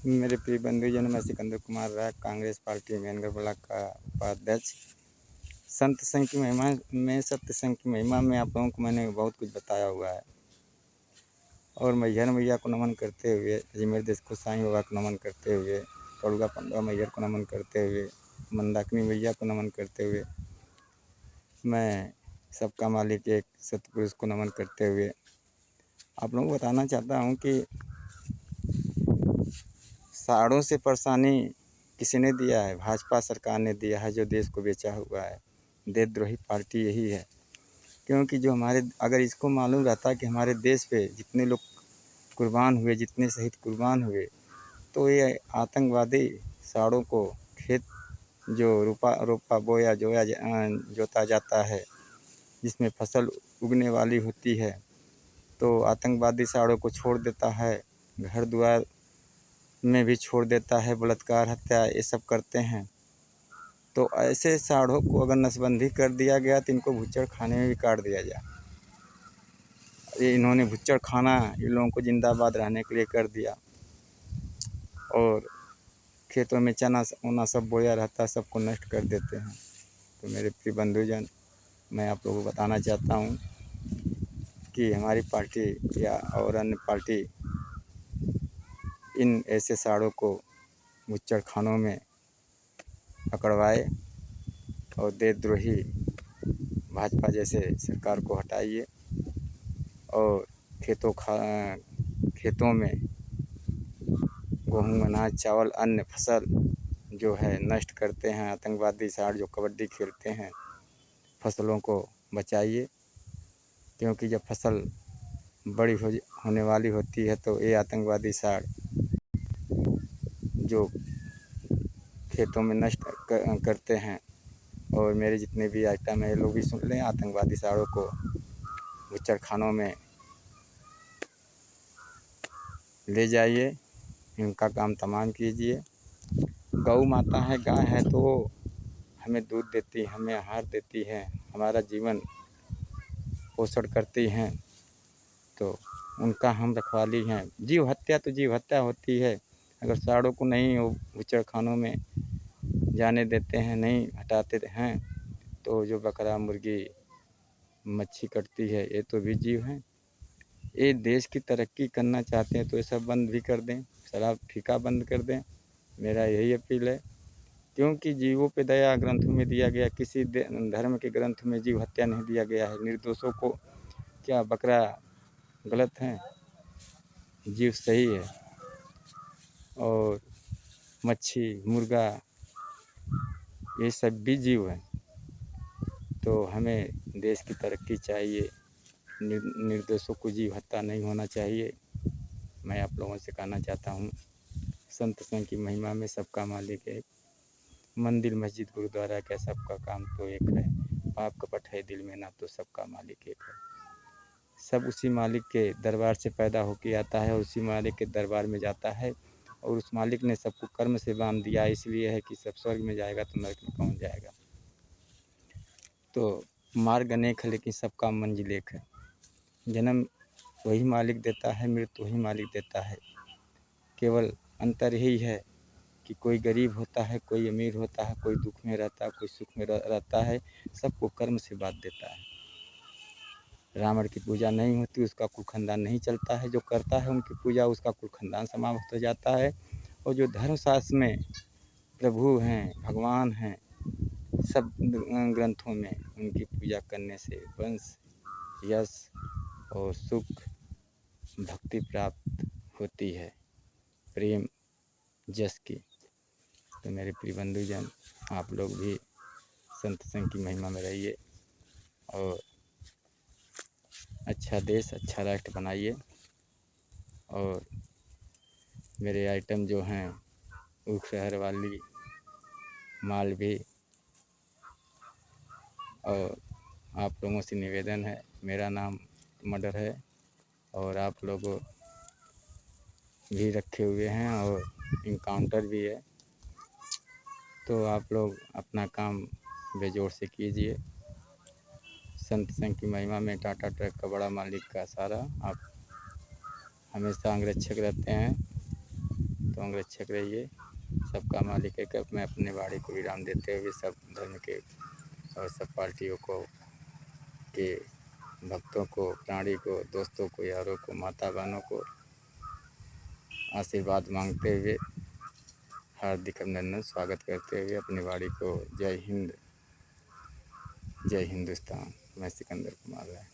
मेरे प्रिय बंधुजन, मैं सिकंदर कुमार राय, कांग्रेस पार्टी मेहनगर ब्लॉक का उपाध्यक्ष। संत संघ की महिमा में, सत्य संघ की महिमा में आप लोगों को मैंने बहुत कुछ बताया हुआ है। और मैहर मैया को नमन करते हुए, अजमेर देश को साईं बाबा को नमन करते हुए, कड़ुआ पंडवा मैहर को नमन करते हुए, मंदाकिनी मैया को नमन करते हुए, मैं सबका मालिक एक सतपुरुष को नमन करते हुए आप लोगों को बताना चाहता हूँ कि साड़ों से परेशानी किसी ने दिया है? भाजपा सरकार ने दिया है, जो देश को बेचा हुआ है। देशद्रोही पार्टी यही है। क्योंकि जो हमारे, अगर इसको मालूम रहता कि हमारे देश पे जितने लोग कुर्बान हुए, जितने शहीद कुर्बान हुए, तो ये आतंकवादी साड़ों को खेत जो रोपा बोया जोता जाता है, जिसमें फसल उगने वाली होती है, तो आतंकवादी साड़ों को छोड़ देता है, घर द्वार में भी छोड़ देता है, बलात्कार हत्या ये सब करते हैं। तो ऐसे साड़ों को अगर नसबंदी कर दिया गया तो इनको भुच्चड़ खाने में भी काट दिया जाए। ये इन्होंने भुच्चड़ खाना इन लोगों को जिंदाबाद रहने के लिए कर दिया। और खेतों में चना ओना सब बोया रहता है, सबको नष्ट कर देते हैं। तो मेरे प्रिय बंधुजन, मैं आप लोगों को बताना चाहता हूँ कि हमारी पार्टी या और अन्य पार्टी इन ऐसे साड़ों को भुच्चड़ खानों में पकड़वाए और देशद्रोही भाजपा जैसे सरकार को हटाइए। और खेतों में गेहूँ, अनाज, चावल, अन्य फसल जो है नष्ट करते हैं आतंकवादी साड़, जो कबड्डी खेलते हैं। फसलों को बचाइए, क्योंकि जब फसल बड़ी होने वाली होती है तो ये आतंकवादी साड़ जो खेतों में नष्ट करते हैं। और मेरे जितने भी आइटम है ये लोग भी सुन लें, आतंकवादी साड़ों को भुच्चड़ खानों में ले जाइए, इनका काम तमाम कीजिए। गौ माता है, गाय है, तो हमें दूध देती है, हमें आहार देती है, हमारा जीवन पोषण करती हैं, तो उनका हम रखवाली हैं। जीव हत्या तो जीव हत्या होती है। अगर साड़ों को नहीं वो भुच्चड़ खानों में जाने देते हैं, नहीं हटाते हैं, तो जो बकरा, मुर्गी, मच्छी कटती है, ये तो भी जीव हैं। ये देश की तरक्की करना चाहते हैं तो ये सब बंद भी कर दें, शराब ठेका बंद कर दें। मेरा यही अपील है, क्योंकि जीवों पे दया ग्रंथों में दिया गया, किसी धर्म के ग्रंथ में जीव हत्या नहीं दिया गया है। निर्दोषों को क्या बकरा गलत है? जीव सही है। और मच्छी, मुर्गा, ये सब भी जीव हैं। तो हमें देश की तरक्की चाहिए, निर्दोषों को जीव हत्या नहीं होना चाहिए। मैं आप लोगों से कहना चाहता हूँ, संत संघ की महिमा में सबका मालिक एक, मंदिर मस्जिद गुरुद्वारा का सबका काम तो एक है। पाप कपट है दिल में ना, तो सबका मालिक एक है। सब उसी मालिक के दरबार से पैदा होके आता है और उसी मालिक के दरबार में जाता है। और उस मालिक ने सबको कर्म से बांध दिया, इसलिए है कि सब स्वर्ग में जाएगा तो नरक में कौन जाएगा। तो मार्ग अनेक है, लेकिन सबका मंजिल एक है। जन्म वही मालिक देता है, मृत्यु वही मालिक देता है। केवल अंतर यही है कि कोई गरीब होता है, कोई अमीर होता है, कोई दुख में रहता है, कोई सुख में रहता है। सबको कर्म से बांध देता है। रावण की पूजा नहीं होती, उसका कुल खानदान नहीं चलता है। जो करता है उनकी पूजा, उसका कुल खानदान समाप्त हो जाता है। और जो धर्मशास्त्र में प्रभु हैं, भगवान हैं, सब ग्रंथों में उनकी पूजा करने से वंश, यश और सुख, भक्ति प्राप्त होती है, प्रेम, जस की। तो मेरे प्रिय बंधुजन, आप लोग भी संत संघ की महिमा में रहिए और अच्छा देश, अच्छा राष्ट्र बनाइए। और मेरे आइटम जो हैं, ऊख शहर वाली माल भी। और आप लोगों से निवेदन है, मेरा नाम मर्डर है और आप लोग भी रखे हुए हैं और इनकाउंटर भी है। तो आप लोग अपना काम बेजोड़ से कीजिए। संत संघ की महिमा में टाटा ट्रक का बड़ा मालिक का सारा आप हमेशा अंगरक्षक रहते हैं। तो अंगरक्षक रहिए, सबका मालिक है। कि मैं अपने वाणी को विराम देते हुए सब धर्म के और सब पार्टियों को के भक्तों को, प्राणी को, दोस्तों को, यारों को, माता बहनों को आशीर्वाद मांगते हुए हार्दिक अभिनंदन स्वागत करते हुए अपनी वाणी को जय हिंद, जय हिंदुस्तान। मैं सिकंदर कुमार है।